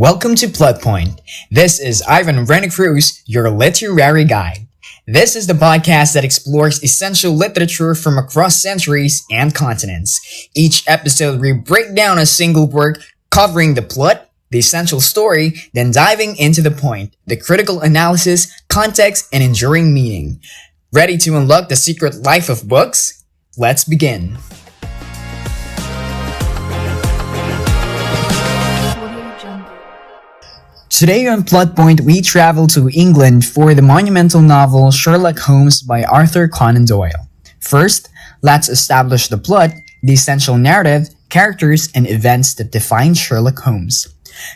Welcome to Plot Point. This is Ivan Rennicruz, your literary guide. This is the podcast that explores essential literature from across centuries and continents. Each episode we break down a single work, covering the plot, the essential story, then diving into the point, the critical analysis, context, and enduring meaning. Ready to unlock the secret life of books? Let's begin. Today on Plot Point, we travel to England for the monumental novel Sherlock Holmes by Arthur Conan Doyle. First, let's establish the plot, the essential narrative, characters, and events that define Sherlock Holmes.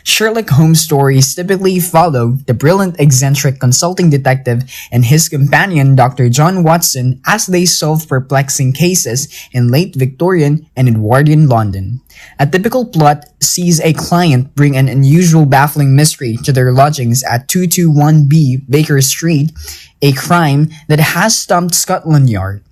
Sherlock Holmes stories typically follow the brilliant eccentric consulting detective and his companion Dr. John Watson as they solve perplexing cases in late Victorian and Edwardian London. A typical plot sees a client bring an unusual baffling mystery to their lodgings at 221B Baker Street, a crime that has stumped Scotland Yard.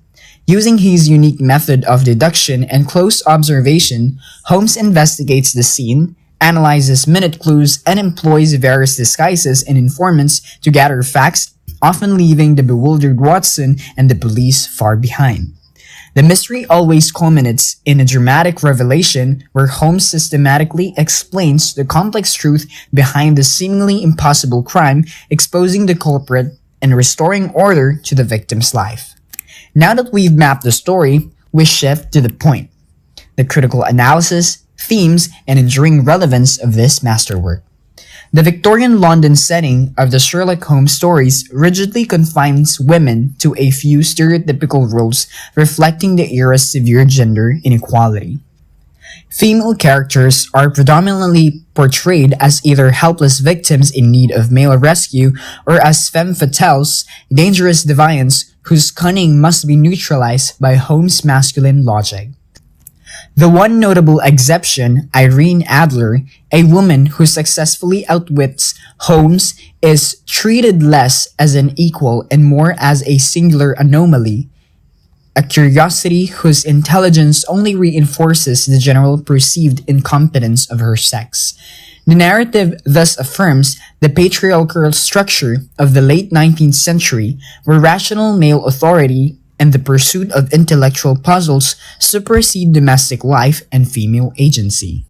Using his unique method of deduction and close observation, Holmes investigates the scene, analyzes minute clues, and employs various disguises and informants to gather facts, often leaving the bewildered Watson and the police far behind. The mystery always culminates in a dramatic revelation where Holmes systematically explains the complex truth behind the seemingly impossible crime, exposing the culprit and restoring order to the victim's life. Now that we've mapped the story, we shift to the point, the critical analysis, themes, and enduring relevance of this masterwork. The Victorian London setting of the Sherlock Holmes stories rigidly confines women to a few stereotypical roles reflecting the era's severe gender inequality. Female characters are predominantly portrayed as either helpless victims in need of male rescue or as femme fatales, dangerous deviants whose cunning must be neutralized by Holmes' masculine logic. The one notable exception, Irene Adler, a woman who successfully outwits Holmes, is treated less as an equal and more as a singular anomaly, a curiosity whose intelligence only reinforces the general perceived incompetence of her sex. The narrative thus affirms the patriarchal structure of the late 19th century, where rational male authority and the pursuit of intellectual puzzles supersede domestic life and female agency.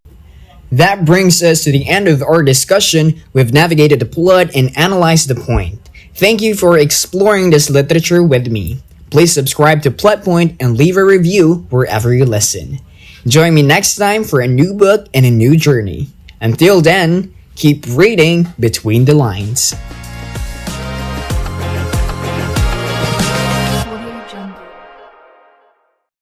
That brings us to the end of our discussion. We've navigated the plot and analyzed the point. Thank you for exploring this literature with me. Please subscribe to Plot Point and leave a review wherever you listen. Join me next time for a new book and a new journey. Until then, keep reading between the lines.